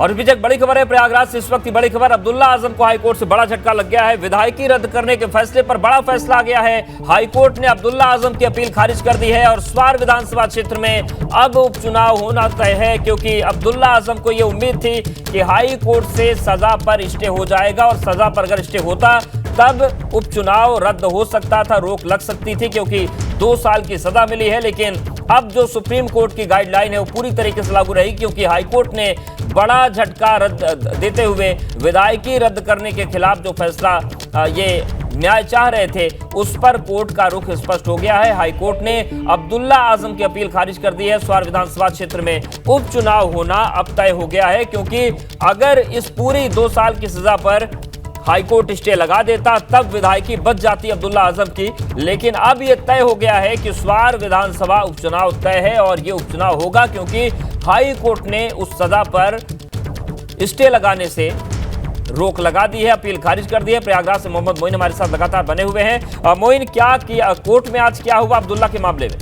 और इस बीच एक बड़ी खबर है प्रयागराज से इस वक्त की बड़ी खबर। अब्दुल्ला आजम को हाईकोर्ट से बड़ा झटका लग गया है। विधायकी रद्द करने के फैसले पर बड़ा फैसला आ गया है। हाईकोर्ट ने अब्दुल्ला आजम की अपील खारिज कर दी है और स्वार विधानसभा क्षेत्र में अब उपचुनाव होना तय है, क्योंकि अब्दुल्ला आजम को यह उम्मीद थी कि हाई कोर्ट से सजा पर स्टे हो जाएगा और सजा पर अगर स्टे होता तब उपचुनाव रद्द हो सकता था, रोक लग सकती थी, क्योंकि 2 साल की सजा मिली है। लेकिन अब जो सुप्रीम कोर्ट की गाइडलाइन है वो पूरी तरीके से लागू रहेगी, क्योंकि हाईकोर्ट ने बड़ा झटका देते हुए विधायकी रद्द करने के खिलाफ जो फैसला ये न्याय चाह रहे थे उस पर कोर्ट का रुख स्पष्ट हो गया है। हाईकोर्ट ने अब्दुल्ला आजम की अपील खारिज कर दी है। स्वार विधानसभा क्षेत्र में उपचुनाव होना अब तय हो गया है, क्योंकि अगर इस पूरी 2 साल की सजा पर हाईकोर्ट स्टे लगा देता तब विधायकी बच जाती अब्दुल्ला आजम की। लेकिन अब यह तय हो गया है कि स्वार विधानसभा उपचुनाव तय है और यह उपचुनाव होगा, क्योंकि हाई कोर्ट ने उस सजा पर स्टे लगाने से रोक लगा दी है, अपील खारिज कर दी है। प्रयागराज से मोहम्मद मोइन हमारे साथ लगातार बने हुए हैं। मोइन, क्या किया कोर्ट में, आज क्या हुआ अब्दुल्ला के मामले में?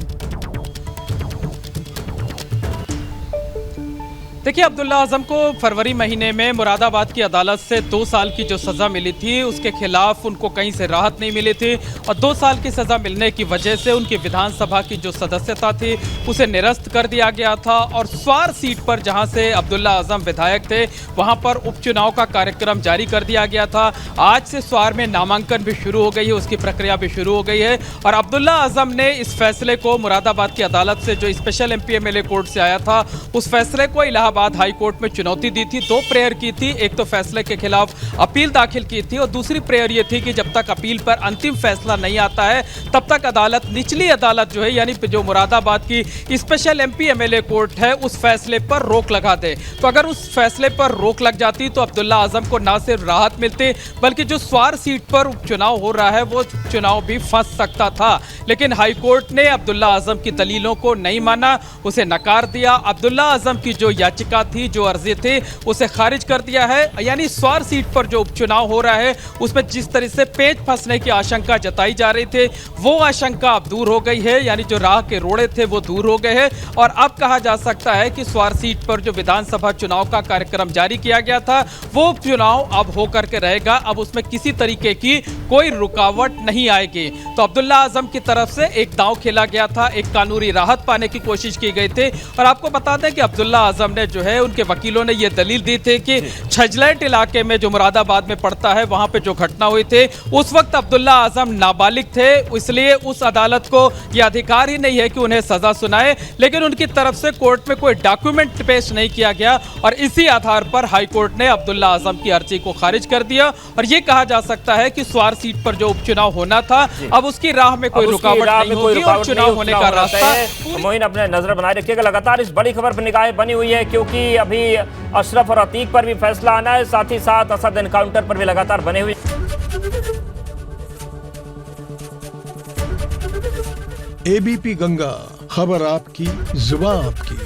देखिए, अब्दुल्ला आजम को फरवरी महीने में मुरादाबाद की अदालत से 2 साल की जो सज़ा मिली थी उसके खिलाफ उनको कहीं से राहत नहीं मिली थी और 2 साल की सज़ा मिलने की वजह से उनकी विधानसभा की जो सदस्यता थी उसे निरस्त कर दिया गया था। और स्वार सीट पर जहां से अब्दुल्ला आजम विधायक थे वहां पर उपचुनाव का कार्यक्रम जारी कर दिया गया था। आज से स्वार में नामांकन भी शुरू हो गई है, उसकी प्रक्रिया भी शुरू हो गई है। और अब्दुल्ला आजम ने इस फैसले को मुरादाबाद की अदालत से जो स्पेशल MP MLA कोर्ट से आया था उस फैसले को इलाहाबाद हाई कोर्ट में चुनौती दी थी। 2 प्रेयर की थी, एक तो फैसले के खिलाफ अपील दाखिल की थी और दूसरी प्रेयर ये थी कि जब तक अपील पर अंतिम फैसला नहीं आता है तब तक अदालत, निचली अदालत जो है यानी जो मुरादाबाद की स्पेशल MP MLA कोर्ट है उस फैसले पर रोक लगा दे। तो अगर उस फैसले पर रोक लग जाती तो अब्दुल्ला आजम को ना सिर्फ राहत मिलती बल्कि जो स्वार सीट पर उपचुनाव हो रहा है वो चुनाव भी फंस सकता था। लेकिन हाईकोर्ट ने अब्दुल्ला आजम की दलीलों को नहीं माना, उसे नकार दिया। अब्दुल्ला आजम की जो याचिका थी, जो अर्जी थी, उसे खारिज कर दिया है। यानी स्वार सीट पर जो उपचुनाव हो रहा है उसमें जिस तरह से पेच फंसने की आशंका जताई जा रही थी वो आशंका अब दूर हो गई है, यानी जो राह के रोड़े थे वो दूर हो गए हैं। और अब कहा जा सकता है कि स्वार सीट पर जो विधानसभा चुनाव का कार्यक्रम जारी किया गया था वो चुनाव अब होकर के रहेगा। अब उसमें किसी तरीके की कोई रुकावट नहीं आएगी। तो अब्दुल्ला आजम की तरफ से एक दांव खेला गया था, एक कानूनी राहत पाने की कोशिश की गई थी। और आपको बता दें कि अब्दुल्ला आजम ने जो है उनके वकीलों ने यह दलील दी थी कि छजलैट इलाके में जो मुरादाबाद में पड़ता है वहां पे जो घटना हुई थी उस वक्त अब्दुल्ला आजम नाबालिग थे, इसलिए उस अदालत को यह अधिकार ही नहीं है कि उन्हें सजा सुनाए। लेकिन उनकी तरफ से कोर्ट में कोई डॉक्यूमेंट पेश नहीं किया गया और इसी आधार पर हाईकोर्ट ने अब्दुल्ला आजम की अर्जी को खारिज कर दिया। और यह कहा जा सकता है कि स्वार सीट पर जो उपचुनाव होना था अब उसकी राह में कोई रुकावट नहीं होगी और चुनाव होने का रास्ता। मोइन, अपने नजर बनाए रखिएगा, लगातार इस बड़ी खबर पर निगाहें बनी हुई है, क्योंकि अभी अशरफ और अतीक पर भी फैसला आना है, साथ ही साथ असद एनकाउंटर पर भी लगातार बने हुए। ABP गंगा, खबर आपकी, जुबान आपकी।